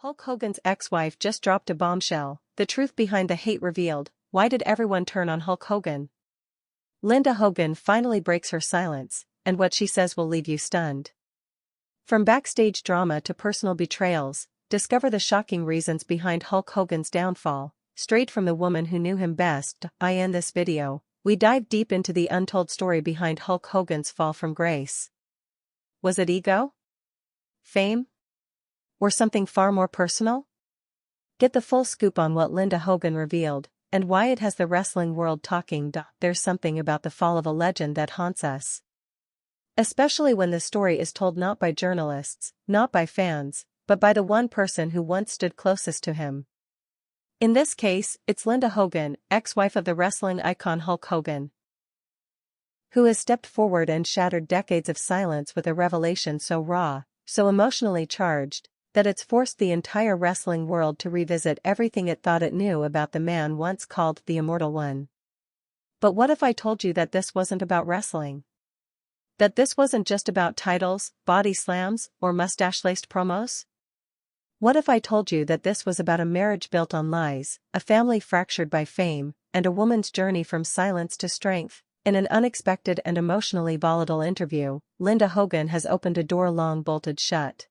Hulk Hogan's ex-wife just dropped a bombshell, the truth behind the hate revealed. Why did everyone turn on Hulk Hogan? Linda Hogan finally breaks her silence, and what she says will leave you stunned. From backstage drama to personal betrayals, discover the shocking reasons behind Hulk Hogan's downfall, straight from the woman who knew him best. In this video, we dive deep into the untold story behind Hulk Hogan's fall from grace. Was it ego? Fame? Or something far more personal? Get the full scoop on what Linda Hogan revealed, and why it has the wrestling world talking. There's something about the fall of a legend that haunts us. Especially when the story is told not by journalists, not by fans, but by the one person who once stood closest to him. In this case, it's Linda Hogan, ex-wife of the wrestling icon Hulk Hogan, who has stepped forward and shattered decades of silence with a revelation so raw, so emotionally charged, that it's forced the entire wrestling world to revisit everything it thought it knew about the man once called the Immortal One. But what if I told you that this wasn't about wrestling? That this wasn't just about titles, body slams, or mustache-laced promos? What if I told you that this was about a marriage built on lies, a family fractured by fame, and a woman's journey from silence to strength? In an unexpected and emotionally volatile interview, Linda Hogan has opened a door long bolted shut.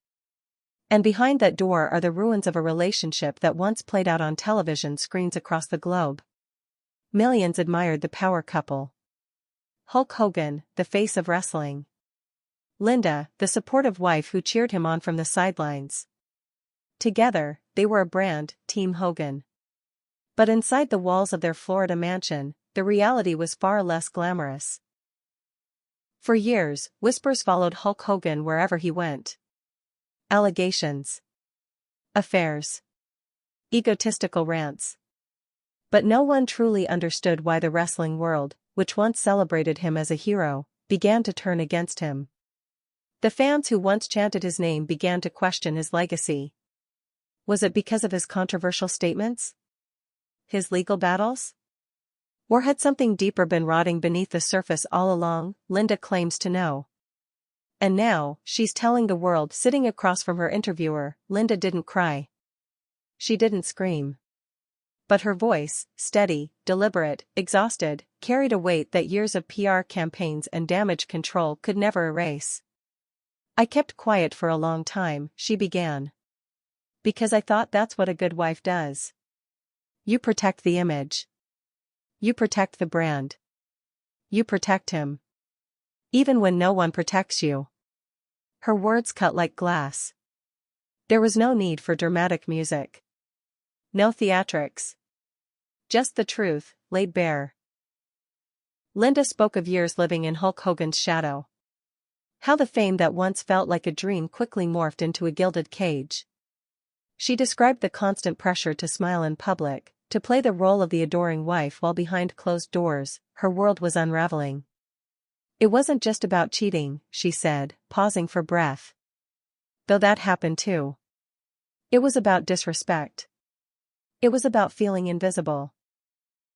And behind that door are the ruins of a relationship that once played out on television screens across the globe. Millions admired the power couple. Hulk Hogan, the face of wrestling. Linda, the supportive wife who cheered him on from the sidelines. Together, they were a brand, Team Hogan. But inside the walls of their Florida mansion, the reality was far less glamorous. For years, whispers followed Hulk Hogan wherever he went. Allegations, affairs, egotistical rants. But no one truly understood why the wrestling world, which once celebrated him as a hero, began to turn against him. The fans who once chanted his name began to question his legacy. Was it because of his controversial statements? His legal battles? Or had something deeper been rotting beneath the surface all along? Linda claims to know. And now, she's telling the world. Sitting across from her interviewer, Linda didn't cry. She didn't scream. But her voice, steady, deliberate, exhausted, carried a weight that years of PR campaigns and damage control could never erase. I kept quiet for a long time, she began. Because I thought that's what a good wife does. You protect the image. You protect the brand. You protect him. Even when no one protects you. Her words cut like glass. There was no need for dramatic music. No theatrics. Just the truth, laid bare. Linda spoke of years living in Hulk Hogan's shadow. How the fame that once felt like a dream quickly morphed into a gilded cage. She described the constant pressure to smile in public, to play the role of the adoring wife while behind closed doors, her world was unraveling. It wasn't just about cheating, she said, pausing for breath. Though that happened too. It was about disrespect. It was about feeling invisible.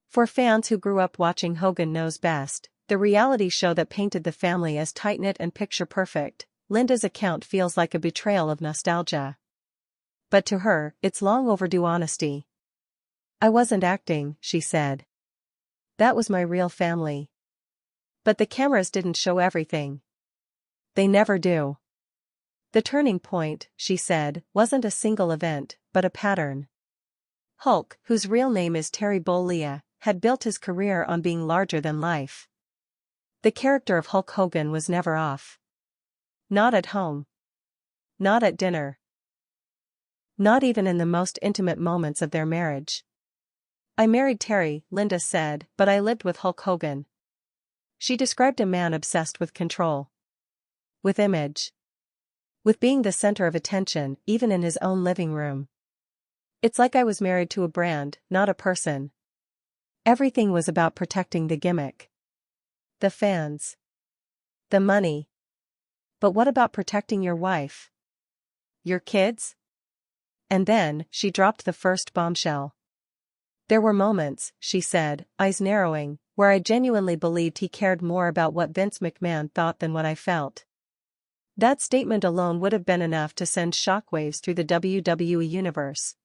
For fans who grew up watching Hogan Knows Best, the reality show that painted the family as tight-knit and picture-perfect, Linda's account feels like a betrayal of nostalgia. But to her, it's long overdue honesty. I wasn't acting, she said. That was my real family. But the cameras didn't show everything. They never do. The turning point, she said, wasn't a single event, but a pattern. Hulk, whose real name is Terry Bollea, had built his career on being larger than life. The character of Hulk Hogan was never off. Not at home. Not at dinner. Not even in the most intimate moments of their marriage. I married Terry, Linda said, but I lived with Hulk Hogan. She described a man obsessed with control. With image. With being the center of attention, even in his own living room. It's like I was married to a brand, not a person. Everything was about protecting the gimmick. The fans. The money. But what about protecting your wife? Your kids? And then, she dropped the first bombshell. There were moments, she said, eyes narrowing, where I genuinely believed he cared more about what Vince McMahon thought than what I felt. That statement alone would have been enough to send shockwaves through the WWE universe.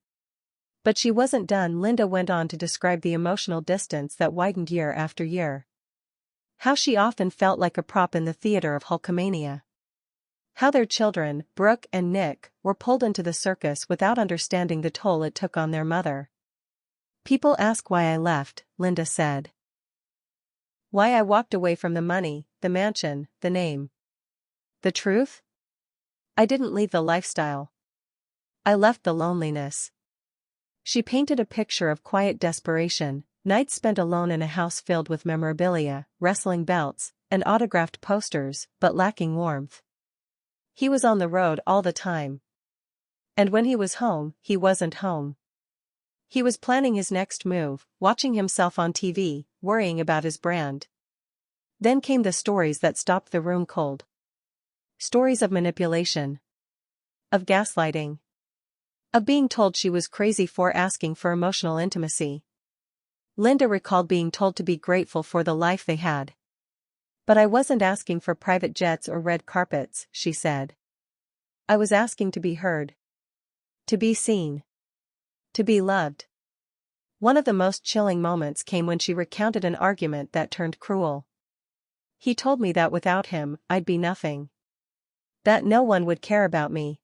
But she wasn't done. Linda went on to describe the emotional distance that widened year after year. How she often felt like a prop in the theater of Hulkamania. How their children, Brooke and Nick, were pulled into the circus without understanding the toll it took on their mother. People ask why I left, Linda said. Why I walked away from the money, the mansion, the name. The truth? I didn't leave the lifestyle. I left the loneliness. She painted a picture of quiet desperation, nights spent alone in a house filled with memorabilia, wrestling belts, and autographed posters, but lacking warmth. He was on the road all the time. And when he was home, he wasn't home. He was planning his next move, watching himself on TV, worrying about his brand. Then came the stories that stopped the room cold. Stories of manipulation. Of gaslighting. Of being told she was crazy for asking for emotional intimacy. Linda recalled being told to be grateful for the life they had. But I wasn't asking for private jets or red carpets, she said. I was asking to be heard. To be seen. To be loved. One of the most chilling moments came when she recounted an argument that turned cruel. He told me that without him, I'd be nothing. That no one would care about me.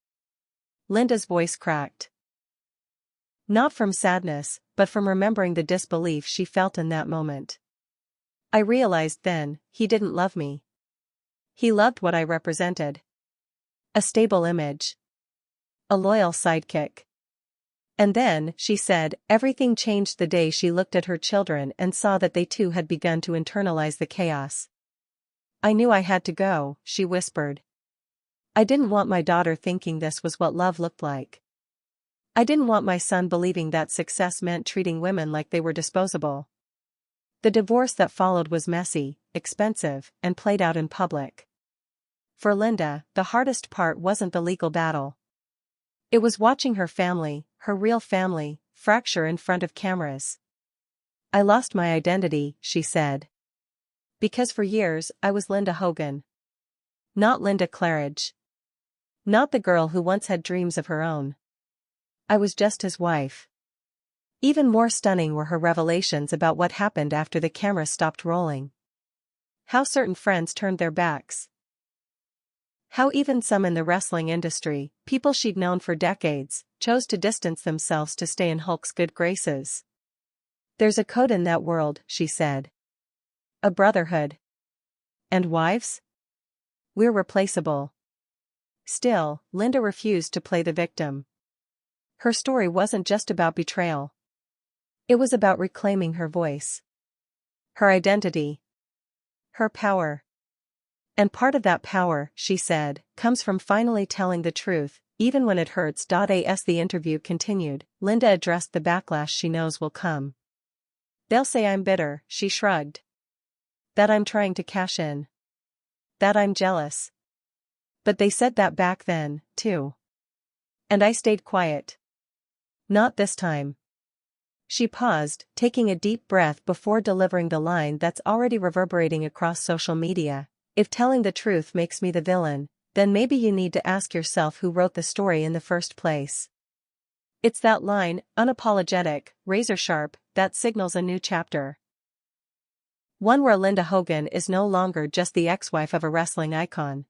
Linda's voice cracked. Not from sadness, but from remembering the disbelief she felt in that moment. I realized then, he didn't love me. He loved what I represented. A stable image. A loyal sidekick. And then, she said, everything changed the day she looked at her children and saw that they too had begun to internalize the chaos. I knew I had to go, she whispered. I didn't want my daughter thinking this was what love looked like. I didn't want my son believing that success meant treating women like they were disposable. The divorce that followed was messy, expensive, and played out in public. For Linda, the hardest part wasn't the legal battle. It was watching her family, her real family, fracture in front of cameras. I lost my identity, she said. Because for years, I was Linda Hogan. Not Linda Claridge. Not the girl who once had dreams of her own. I was just his wife. Even more stunning were her revelations about what happened after the camera stopped rolling. How certain friends turned their backs. How even some in the wrestling industry, people she'd known for decades, chose to distance themselves to stay in Hulk's good graces. There's a code in that world, she said. A brotherhood. And wives? We're replaceable. Still, Linda refused to play the victim. Her story wasn't just about betrayal. It was about reclaiming her voice. Her identity. Her power. And part of that power, she said, comes from finally telling the truth, even when it hurts. As the interview continued, Linda addressed the backlash she knows will come. They'll say I'm bitter, she shrugged. That I'm trying to cash in. That I'm jealous. But they said that back then, too. And I stayed quiet. Not this time. She paused, taking a deep breath before delivering the line that's already reverberating across social media. If telling the truth makes me the villain, then maybe you need to ask yourself who wrote the story in the first place. It's that line, unapologetic, razor-sharp, that signals a new chapter. One where Linda Hogan is no longer just the ex-wife of a wrestling icon.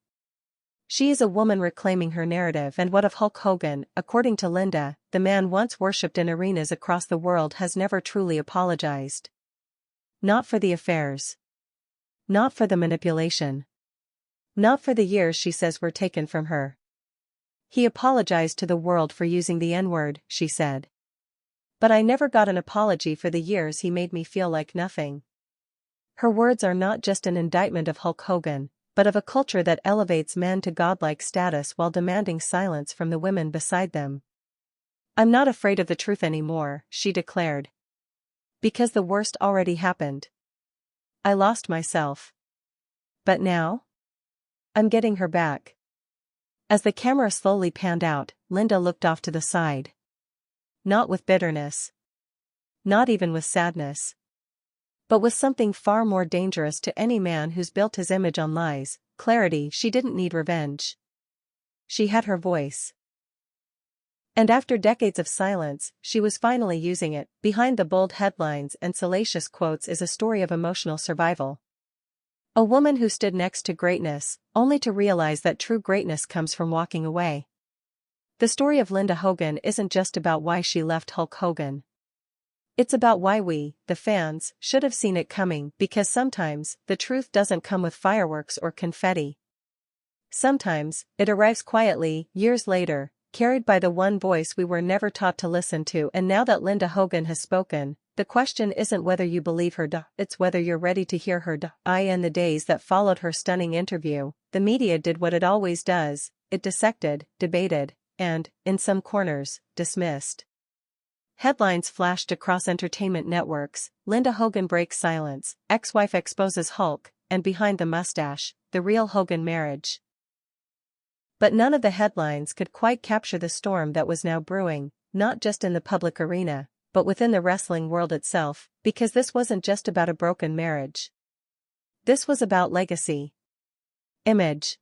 She is a woman reclaiming her narrative. And what of Hulk Hogan? According to Linda, the man once worshipped in arenas across the world has never truly apologized. Not for the affairs. Not for the manipulation. Not for the years she says were taken from her. He apologized to the world for using the N-word, she said. But I never got an apology for the years he made me feel like nothing. Her words are not just an indictment of Hulk Hogan, but of a culture that elevates men to godlike status while demanding silence from the women beside them. I'm not afraid of the truth anymore, she declared. Because the worst already happened. I lost myself. But now? I'm getting her back. As the camera slowly panned out, Linda looked off to the side. Not with bitterness. Not even with sadness. But with something far more dangerous to any man who's built his image on lies, clarity. She didn't need revenge. She had her voice. And after decades of silence, she was finally using it. Behind the bold headlines and salacious quotes is a story of emotional survival. A woman who stood next to greatness, only to realize that true greatness comes from walking away. The story of Linda Hogan isn't just about why she left Hulk Hogan. It's about why we, the fans, should have seen it coming, because sometimes, the truth doesn't come with fireworks or confetti. Sometimes, it arrives quietly, years later, carried by the one voice we were never taught to listen to. And now that Linda Hogan has spoken, the question isn't whether you believe her, it's whether you're ready to hear her. In the days that followed her stunning interview, the media did what it always does: it dissected, debated, and, in some corners, dismissed. Headlines flashed across entertainment networks: Linda Hogan breaks silence, ex-wife exposes Hulk, and behind the mustache, the real Hogan marriage. But none of the headlines could quite capture the storm that was now brewing, not just in the public arena, but within the wrestling world itself, because this wasn't just about a broken marriage. This was about legacy. Image.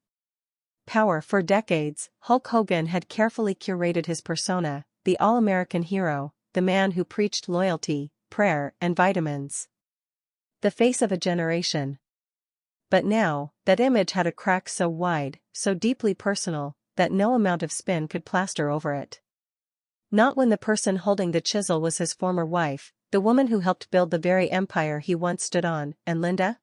Power. For decades, Hulk Hogan had carefully curated his persona, the all-American hero, the man who preached loyalty, prayer, and vitamins. The face of a generation. But now, that image had a crack so wide, so deeply personal, that no amount of spin could plaster over it. Not when the person holding the chisel was his former wife, the woman who helped build the very empire he once stood on. And Linda?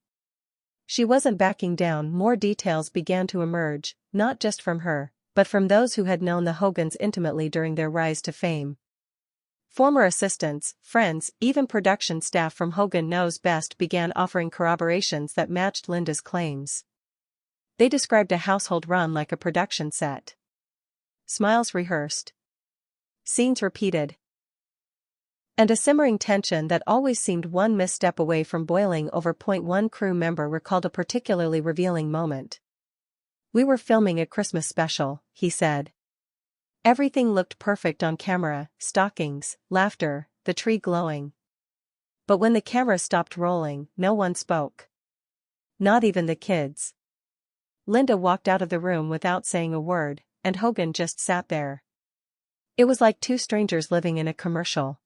She wasn't backing down. More details began to emerge, not just from her, but from those who had known the Hogans intimately during their rise to fame. Former assistants, friends, even production staff from Hogan Knows Best began offering corroborations that matched Linda's claims. They described a household run like a production set. Smiles rehearsed. Scenes repeated. And a simmering tension that always seemed one misstep away from boiling over. One crew member recalled a particularly revealing moment. "We were filming a Christmas special," he said. "Everything looked perfect on camera: stockings, laughter, the tree glowing. But when the camera stopped rolling, no one spoke. Not even the kids." Linda walked out of the room without saying a word, and Hogan just sat there. It was like two strangers living in a commercial.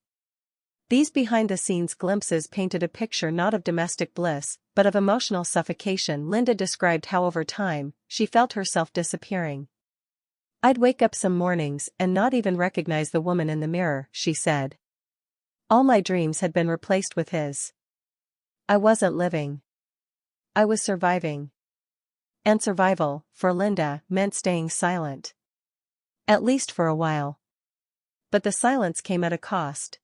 These behind-the-scenes glimpses painted a picture not of domestic bliss, but of emotional suffocation. Linda described how over time, she felt herself disappearing. "I'd wake up some mornings and not even recognize the woman in the mirror," she said. "All my dreams had been replaced with his. I wasn't living. I was surviving." And survival, for Linda, meant staying silent. At least for a while. But the silence came at a cost.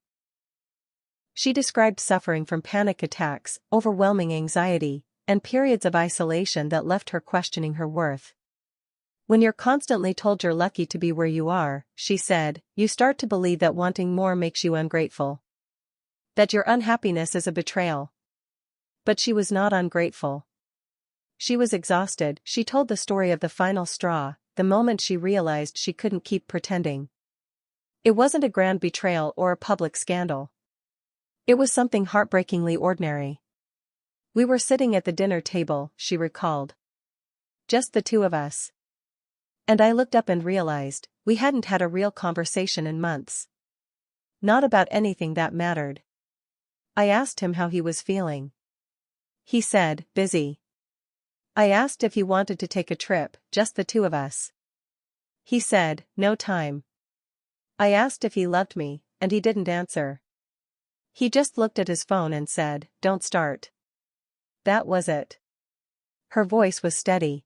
She described suffering from panic attacks, overwhelming anxiety, and periods of isolation that left her questioning her worth. "When you're constantly told you're lucky to be where you are," she said, "you start to believe that wanting more makes you ungrateful. That your unhappiness is a betrayal." But she was not ungrateful. She was exhausted. She told the story of the final straw, the moment she realized she couldn't keep pretending. It wasn't a grand betrayal or a public scandal. It was something heartbreakingly ordinary. "We were sitting at the dinner table," she recalled. "Just the two of us. And I looked up and realized, we hadn't had a real conversation in months. Not about anything that mattered. I asked him how he was feeling. He said, busy. I asked if he wanted to take a trip, just the two of us. He said, no time. I asked if he loved me, and he didn't answer. He just looked at his phone and said, don't start. That was it." Her voice was steady.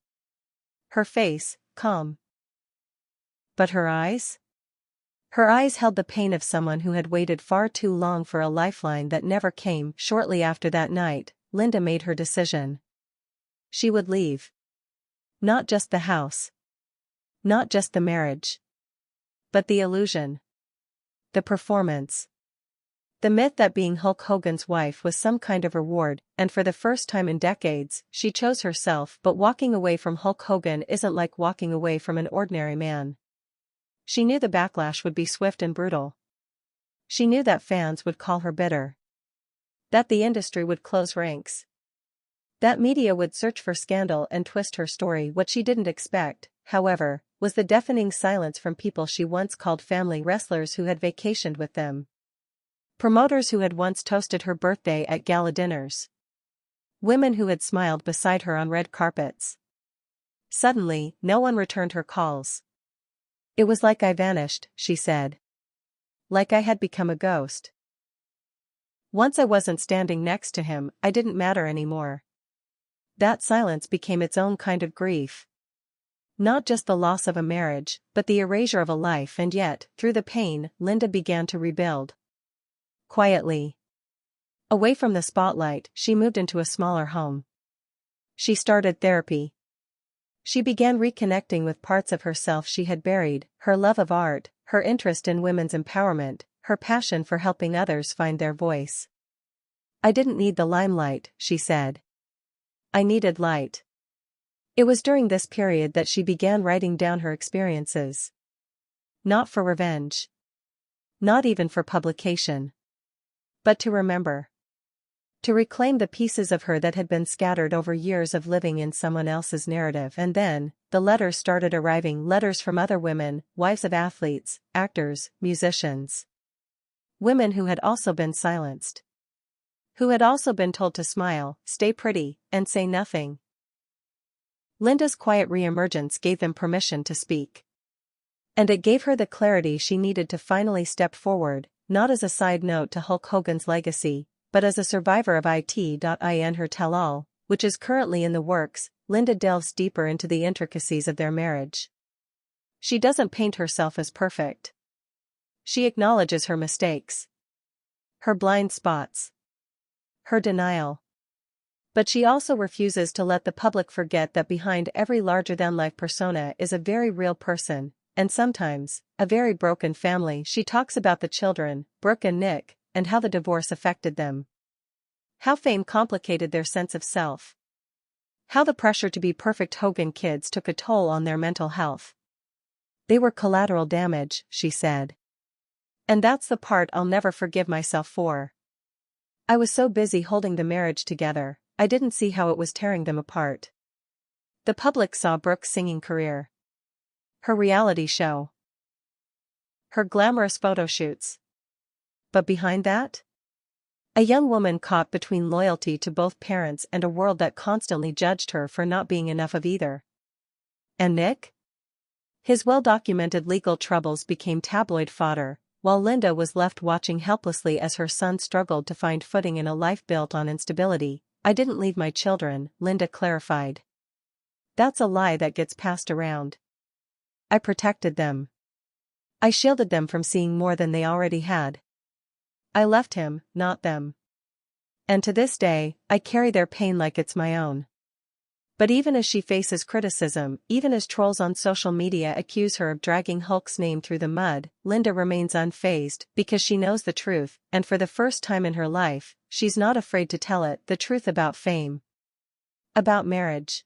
Her face, calm. But her eyes? Her eyes held the pain of someone who had waited far too long for a lifeline that never came. Shortly after that night, Linda made her decision. She would leave. Not just the house. Not just the marriage. But the illusion. The performance. The myth that being Hulk Hogan's wife was some kind of reward, and for the first time in decades, she chose herself. But walking away from Hulk Hogan isn't like walking away from an ordinary man. She knew the backlash would be swift and brutal. She knew that fans would call her bitter. That the industry would close ranks. That media would search for scandal and twist her story. What she didn't expect, however, was was the deafening silence from people she once called family, wrestlers who had vacationed with them, promoters who had once toasted her birthday at gala dinners, women who had smiled beside her on red carpets. Suddenly, no one returned her calls. "It was like I vanished," she said. "Like I had become a ghost. Once I wasn't standing next to him, I didn't matter anymore." That silence became its own kind of grief. Not just the loss of a marriage, but the erasure of a life, and yet, through the pain, Linda began to rebuild. Quietly. Away from the spotlight, she moved into a smaller home. She started therapy. She began reconnecting with parts of herself she had buried: her love of art, her interest in women's empowerment, her passion for helping others find their voice. "I didn't need the limelight," she said. "I needed light." It was during this period that she began writing down her experiences. Not for revenge. Not even for publication. But to remember. To reclaim the pieces of her that had been scattered over years of living in someone else's narrative. And then, the letters started arriving, letters from other women, wives of athletes, actors, musicians. Women who had also been silenced. Who had also been told to smile, stay pretty, and say nothing. Linda's quiet re-emergence gave them permission to speak. And it gave her the clarity she needed to finally step forward, not as a side note to Hulk Hogan's legacy, but as a survivor of it.in her tell-all, which is currently in the works. Linda delves deeper into the intricacies of their marriage. She doesn't paint herself as perfect. She acknowledges her mistakes. Her blind spots. Her denial. But she also refuses to let the public forget that behind every larger-than-life persona is a very real person, and sometimes, a very broken family. She talks about the children, Brooke and Nick, and how the divorce affected them. How fame complicated their sense of self. How the pressure to be perfect Hogan kids took a toll on their mental health. "They were collateral damage," she said. "And that's the part I'll never forgive myself for. I was so busy holding the marriage together, I didn't see how it was tearing them apart." The public saw Brooke's singing career. Her reality show. Her glamorous photo shoots. But behind that? A young woman caught between loyalty to both parents and a world that constantly judged her for not being enough of either. And Nick? His well-documented legal troubles became tabloid fodder, while Linda was left watching helplessly as her son struggled to find footing in a life built on instability. "I didn't leave my children," Linda clarified. "That's a lie that gets passed around. I protected them. I shielded them from seeing more than they already had. I left him, not them. And to this day, I carry their pain like it's my own." But even as she faces criticism, even as trolls on social media accuse her of dragging Hulk's name through the mud, Linda remains unfazed because she knows the truth, and for the first time in her life, she's not afraid to tell it, the truth about fame. About marriage.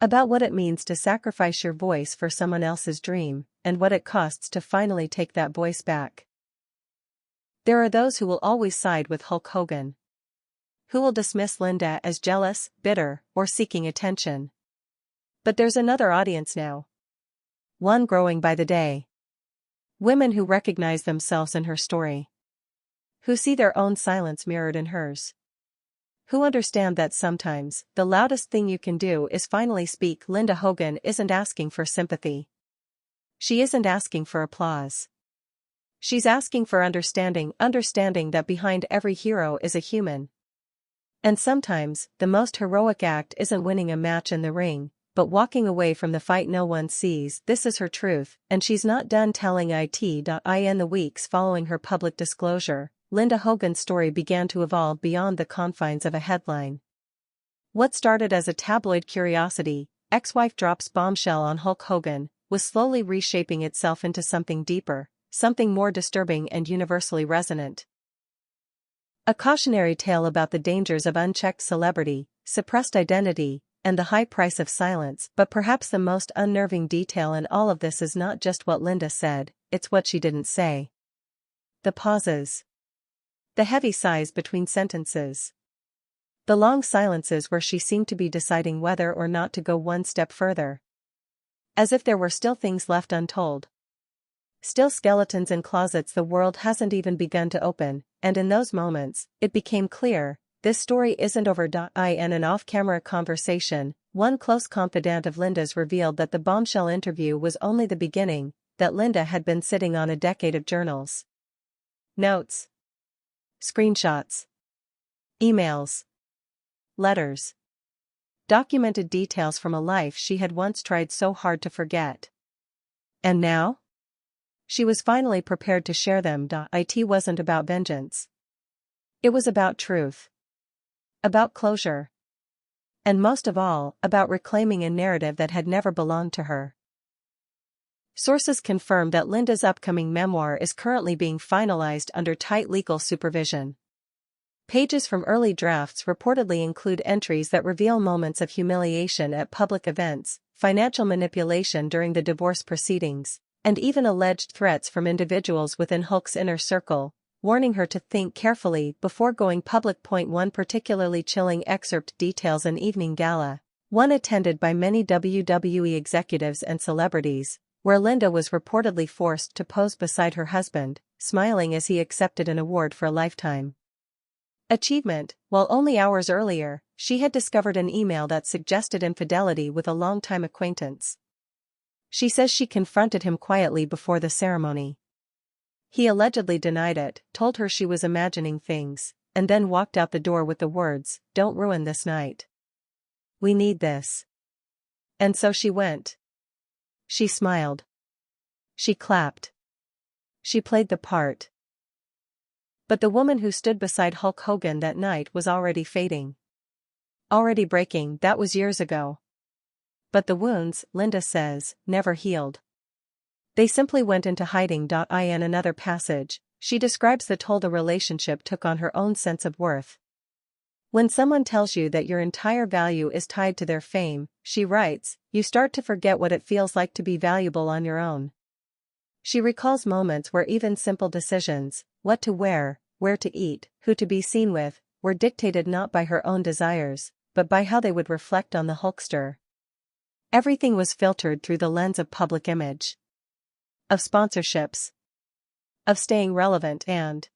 About what it means to sacrifice your voice for someone else's dream, and what it costs to finally take that voice back. There are those who will always side with Hulk Hogan. Who will dismiss Linda as jealous, bitter, or seeking attention. But there's another audience now. One growing by the day. Women who recognize themselves in her story. Who see their own silence mirrored in hers. Who understand that sometimes, the loudest thing you can do is finally speak. Linda Hogan isn't asking for sympathy. She isn't asking for applause. She's asking for understanding that behind every hero is a human. And sometimes, the most heroic act isn't winning a match in the ring, but walking away from the fight no one sees. This is her truth, and she's not done telling it.in. The weeks following her public disclosure, Linda Hogan's story began to evolve beyond the confines of a headline. What started as a tabloid curiosity, ex-wife drops bombshell on Hulk Hogan, was slowly reshaping itself into something deeper, something more disturbing and universally resonant. A cautionary tale about the dangers of unchecked celebrity, suppressed identity, and the high price of silence. But perhaps the most unnerving detail in all of this is not just what Linda said, it's what she didn't say. The pauses. The heavy sighs between sentences. The long silences where she seemed to be deciding whether or not to go one step further. As if there were still things left untold. Still skeletons in closets the world hasn't even begun to open, and in those moments, it became clear, this story isn't over. In an off-camera conversation, one close confidant of Linda's revealed that the bombshell interview was only the beginning, that Linda had been sitting on a decade of journals, notes, screenshots, emails, letters, documented details from a life she had once tried so hard to forget. And now? She was finally prepared to share them. It wasn't about vengeance. It was about truth. About closure. And most of all, about reclaiming a narrative that had never belonged to her. Sources confirmed that Linda's upcoming memoir is currently being finalized under tight legal supervision. Pages from early drafts reportedly include entries that reveal moments of humiliation at public events, financial manipulation during the divorce proceedings, and even alleged threats from individuals within Hulk's inner circle, warning her to think carefully before going public. One particularly chilling excerpt details an evening gala, one attended by many WWE executives and celebrities, where Linda was reportedly forced to pose beside her husband, smiling as he accepted an award for a lifetime achievement, while only hours earlier, she had discovered an email that suggested infidelity with a longtime acquaintance. She says she confronted him quietly before the ceremony. He allegedly denied it, told her she was imagining things, and then walked out the door with the words, "Don't ruin this night. We need this." And so she went. She smiled. She clapped. She played the part. But the woman who stood beside Hulk Hogan that night was already fading. Already breaking. That was years ago. But the wounds, Linda says, never healed. They simply went into hiding. In another passage, she describes the toll the relationship took on her own sense of worth. When someone tells you that your entire value is tied to their fame, she writes, you start to forget what it feels like to be valuable on your own. She recalls moments where even simple decisions, what to wear, where to eat, who to be seen with, were dictated not by her own desires, but by how they would reflect on the Hulkster. Everything was filtered through the lens of public image. Of sponsorships. Of staying relevant and,